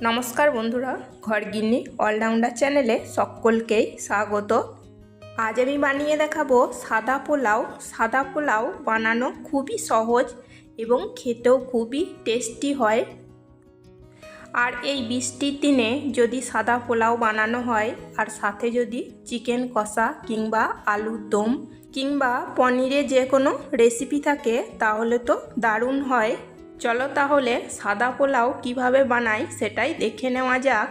নমস্কার বন্ধুরা, ঘরগিন্নি অলরাউন্ডার চ্যানেলে সকলকেই স্বাগত। আজ আমি বানিয়ে দেখাবো সাদা পোলাও। সাদা পোলাও বানানো খুবই সহজ এবং খেতেও খুবই টেস্টি হয়। আর এই বৃষ্টির দিনে যদি সাদা পোলাও বানানো হয় আর সাথে যদি চিকেন কষা কিংবা আলুর দম কিংবা পনিরের যে কোনো রেসিপি থাকে তাহলে তো দারুণ হয়। চলো তাহলে সাদা পোলাও কিভাবে বানাই সেটাই দেখে নেওয়া যাক।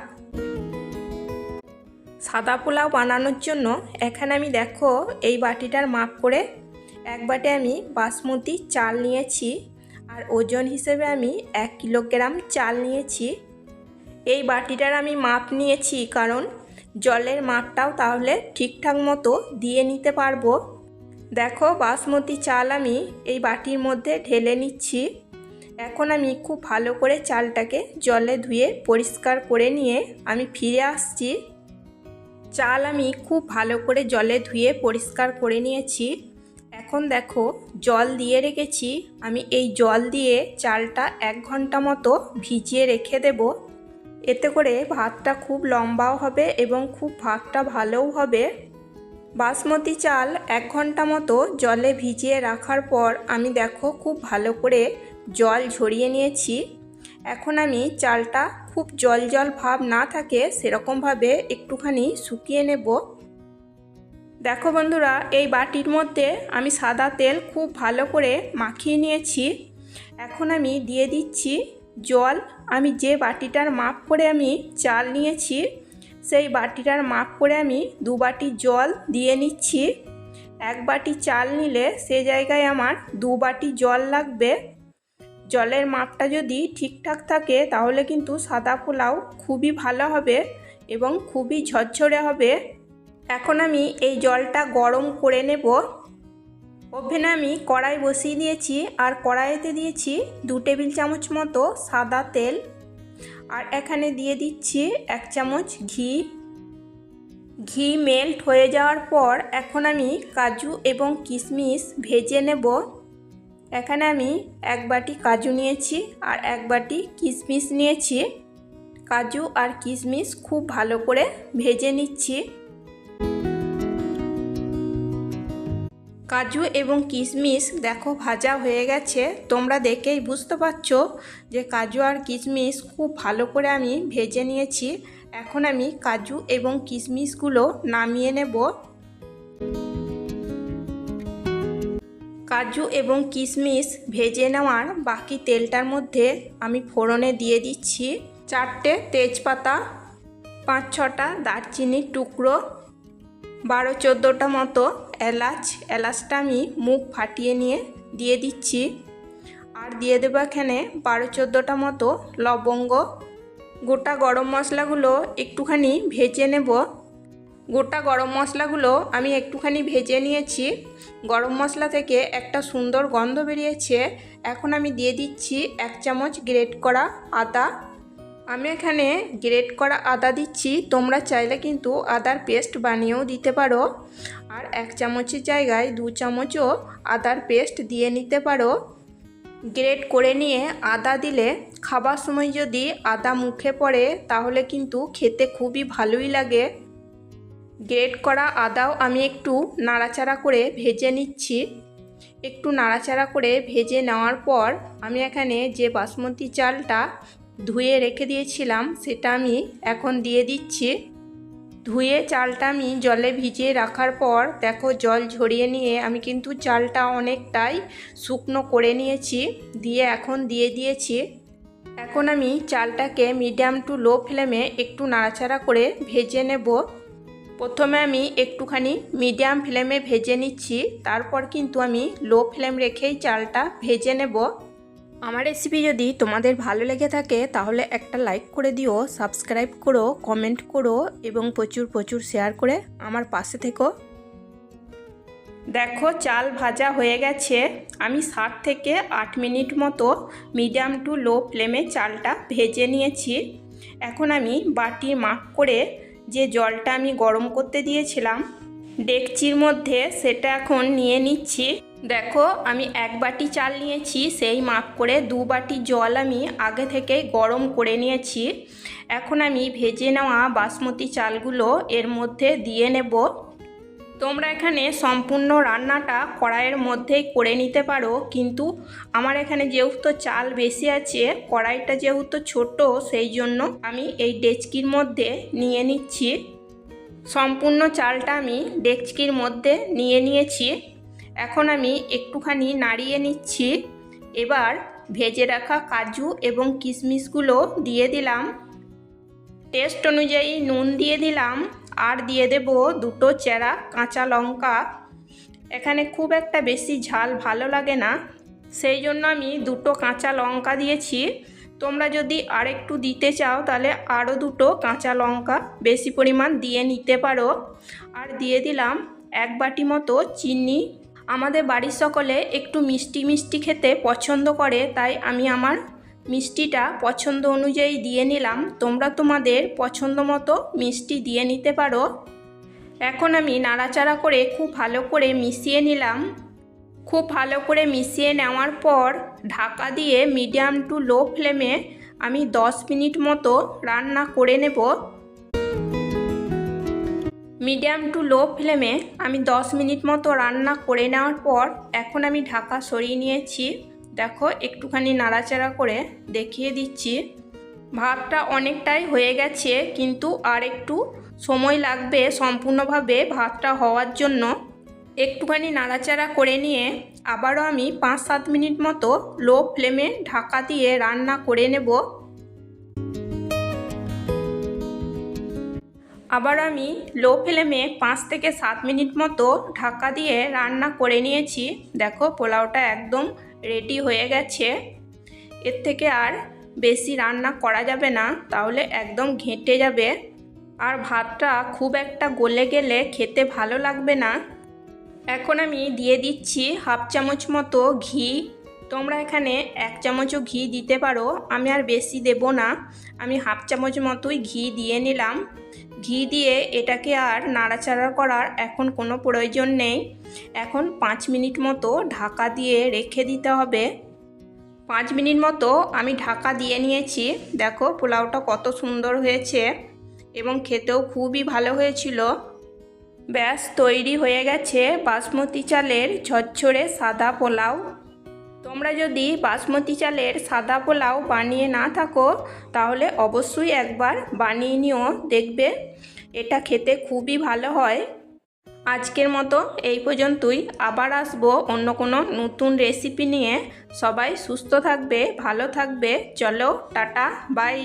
সাদা পোলাও বানানোর জন্য এখানে আমি দেখো এই বাটিটার মাপ করে এক বাটি আমি বাসমতি চাল নিয়েছি আর ওজন হিসেবে আমি 1 কিলোগ্রাম চাল নিয়েছি। এই বাটিটার আমি মাপ নিয়েছি কারণ জলের মাপটাও তাহলে ঠিকঠাক মতো দিয়ে নিতে পারবো। দেখো বাসমতি চাল আমি এই বাটির মধ্যে ঢেলে নিচ্ছি। এখন আমি খুব ভালো করে চালটাকে জলে ধুয়ে পরিষ্কার করে নিয়ে আমি ফিরে আসছি। চাল আমি খুব ভালো করে জলে ধুয়ে পরিষ্কার করে নিয়েছি। এখন দেখো জল দিয়ে রেখেছি, আমি এই জল দিয়ে চালটা 1 ঘন্টা মতো ভিজিয়ে রেখে দেব। এতে করে ভাতটা খুব লম্বাও হবে এবং খুব ভাতটা ভালোও হবে। বাসমতি চাল 1 ঘন্টা মতো জলে ভিজিয়ে রাখার পর আমি দেখো খুব ভালো করে জল ঝরিয়ে নিয়েছি। এখন আমি চালটা খুব জল জল ভাব না থাকে সেরকমভাবে একটুখানি শুকিয়ে নেব। দেখো বন্ধুরা, এই বাটির মধ্যে আমি সাদা তেল খুব ভালো করে মাখিয়ে নিয়েছি। এখন আমি দিয়ে দিচ্ছি জল। আমি যে বাটিটার মাপ করে আমি চাল নিয়েছি সেই বাটিটার মাপ করে আমি 2 বাটি জল দিয়ে নিচ্ছি। 1 বাটি চাল নিলে সে জায়গায় আমার 2 বাটি জল লাগবে। জলের মাপটা যদি ঠিকঠাক থাকে তাহলে কিন্তু সাদা পোলাও খুবই ভালো হবে এবং খুবই ঝরঝরে হবে। এখন আমি এই জলটা গরম করে নেব। ওভেনে আমি কড়াই বসিয়ে দিয়েছি আর কড়াইতে দিয়েছি 2 টেবিল চামচ মতো সাদা তেল আর এখানে দিয়ে দিচ্ছি 1 চামচ ঘি। ঘি মেল্ট হয়ে যাওয়ার পর এখন আমি কাজু এবং কিশমিশ ভেজে নেব। এখানে আমি 1 বাটি কাজু নিয়েছি আর 1 বাটি কিশমিশ নিয়েছি। কাজু আর কিশমিশ খুব ভালো করে ভেজে নিচ্ছি। কাজু এবং কিশমিশ দেখো ভাজা হয়ে গেছে। তোমরা দেখেই বুঝতে পারছো যে কাজু আর কিশমিশ খুব ভালো করে আমি ভেজে নিয়েছি। এখন আমি কাজু এবং কিশমিশগুলো নামিয়ে নেব। কাজু এবং কিশমিশ ভেজে নেওয়ার বাকি তেলটার মধ্যে আমি ফোড়নে দিয়ে দিচ্ছি 4টে তেজপাতা, 5-6টা দারচিনির টুকরো, 12-14টা মতো এলাচ। এলাচটা আমি মুখ ফাটিয়ে নিয়ে দিয়ে দিচ্ছি। আর দিয়ে দেবো এখানে 12-14টা মতো লবঙ্গ। গোটা গরম মশলাগুলো একটুখানি ভেজে নেব। গোটা গরম মশলাগুলো আমি একটুখানি ভেজে নিয়েছি। গরম মশলা থেকে একটা সুন্দর গন্ধ বেরিয়েছে। এখন আমি দিয়ে দিচ্ছি 1 চামচ গ্রেট করা আদা। আমি এখানে গ্রেট করা আদা দিচ্ছি, তোমরা চাইলে কিন্তু আদার পেস্ট বানিয়েও দিতে পারো। আর 1 চামচের জায়গায় 2 চামচও আদার পেস্ট দিয়ে নিতে পারো। গ্রেট করে নিয়ে আদা দিলে খাবার সময় যদি আদা মুখে পড়ে তাহলে কিন্তু খেতে খুবই ভালোই লাগে। গ্রেট করা আদাও আমি একটু নাড়াচাড়া করে ভেজে নিচ্ছি। একটু নাড়াচাড়া করে ভেজে নেওয়ার পর আমি এখানে যে বাসমতি চালটা ধুয়ে রেখে দিয়েছিলাম সেটা আমি এখন দিয়ে দিচ্ছি। ধুয়ে চালটা আমি জলে ভিজিয়ে রাখার পর দেখো জল ঝরিয়ে নিয়ে আমি কিন্তু চালটা অনেকটাই শুকনো করে নিয়েছি। দিয়ে এখন দিয়ে দিয়েছি। এখন আমি চালটাকে মিডিয়াম টু লো ফ্লেমে একটু নাড়াচাড়া করে ভেজে নেব। প্রথমে আমি একটুখানি মিডিয়াম ফ্লেমে ভেজে নিচ্ছি, তারপর কিন্তু আমি লো ফ্লেম রেখেই চালটা ভেজে নেব। আমার রেসিপি যদি তোমাদের ভালো লেগে থাকে তাহলে একটা লাইক করে দিও, সাবস্ক্রাইব করো, কমেন্ট করো এবং প্রচুর প্রচুর শেয়ার করে আমার পাশে থেকো। দেখো চাল ভাজা হয়ে গেছে। আমি 7 থেকে 8 মিনিট মতো মিডিয়াম টু লো ফ্লেমে চালটা ভেজে নিয়েছি। এখন আমি বাটি মাপ করে যে জলটা আমি গরম করতে দিয়েছিলাম ডেকচির মধ্যে সেটা এখন নিয়ে নিচ্ছি। দেখো আমি 1 বাটি চাল নিয়েছি, সেই মাপ করে 2 বাটি জল আমি আগে থেকেই গরম করে নিয়েছি। এখন আমি ভেজে নেওয়া বাসমতি চালগুলো এর মধ্যে দিয়ে নেব। তোমরা এখানে সম্পূর্ণ রান্নাটা কড়াইয়ের মধ্যেই করে নিতে পারো, কিন্তু আমার এখানে যেহেতু চাল বেশি আছে, কড়াইটা যেহেতু ছোট, সেই জন্য আমি এই ডেচকির মধ্যে নিয়ে নিচ্ছি। সম্পূর্ণ চালটা আমি ডেচকির মধ্যে নিয়ে নিয়েছি। এখন আমি একটুখানি নাড়িয়ে নিচ্ছি। এবার ভেজে রাখা কাজু এবং কিশমিশগুলো দিয়ে দিলাম। টেস্ট অনুযায়ী নুন দিয়ে দিলাম, আর দিয়ে দেব 2 চেরা কাঁচা লঙ্কা। এখানে খুব একটা বেশি ঝাল ভালো লাগে না, সেই জন্য আমি 2 কাঁচা লঙ্কা দিয়েছি। তোমরা যদি আর একটু দিতে চাও তাহলে আরও 2 কাঁচা লঙ্কা বেশি পরিমাণ দিয়ে নিতে পারো। আর দিয়ে দিলাম 1 বাটি মতো চিনি। আমাদের বাড়ির সকলে একটু মিষ্টি মিষ্টি খেতে পছন্দ করে, তাই আমি আমার মিষ্টিটা পছন্দ অনুযায়ী দিয়ে নিলাম। তোমরা তোমাদের পছন্দ মতো মিষ্টি দিয়ে নিতে পারো। এখন আমি নাড়াচাড়া করে খুব ভালো করে মিশিয়ে নিলাম। খুব ভালো করে মিশিয়ে নেওয়ার পর ঢাকা দিয়ে মিডিয়াম টু লো ফ্লেমে আমি 10 মিনিট মতো রান্না করে নেব। মিডিয়াম টু লো ফ্লেমে আমি 10 মিনিট মতো রান্না করে নেওয়ার পর এখন আমি ঢাকা সরিয়ে নিয়েছি। দেখো একটুখানি নাড়াচাড়া করে দেখিয়ে দিচ্ছি। ভাতটা অনেকটাই হয়ে গেছে, কিন্তু আর একটু সময় লাগবে সম্পূর্ণভাবে ভাতটা হওয়ার জন্য। একটুখানি নাড়াচাড়া করে নিয়ে আবারও আমি 5-7 মিনিট মতো লো ফ্লেমে ঢাকা দিয়ে রান্না করে নেব। আবার আমি লো ফ্লেমে 5 থেকে 7 মিনিট মতো ঢাকা দিয়ে রান্না করে নিয়েছি। দেখো পোলাওটা একদম রেডি হয়ে গেছে। এর থেকে আর বেশি রান্না করা যাবে না, তাহলে একদম ঘেঁটে যাবে, আর ভাতটা খুব একটা গলে গেলে খেতে ভালো লাগবে না। এখন আমি দিয়ে দিচ্ছি 1/2 চামচ মতো ঘি। তোমরা এখানে 1 চামচও ঘি দিতে পারো, আমি আর বেশি দেব না। আমি 1/2 চামচ মতোই ঘি দিয়ে নিলাম। ঘি দিয়ে এটাকে আর নাড়াচাড়া করার এখন কোনো প্রয়োজন নেই। এখন 5 মিনিট মতো ঢাকা দিয়ে রেখে দিতে হবে। 5 মিনিট মতো আমি ঢাকা দিয়ে নিয়েছি। দেখো পোলাওটা কত সুন্দর হয়েছে এবং খেতেও খুবই ভালো হয়েছিল। ব্যাস তৈরি হয়ে গেছে বাসমতি চালের ঝরঝরে সাদা পোলাও। তোমরা যদি বাসমতি চালের সাদা পোলাও বানিয়ে না থাকো তাহলে অবশ্যই একবার বানিয়ে নিও, দেখবে এটা খেতে খুবই ভালো হয়। আজকের মতো এই পর্যন্তই। আবার আসবো অন্য কোনো নতুন রেসিপি নিয়ে। সবাই সুস্থ থাকবে, ভালো থাকবে। চলো টাটা, বাই।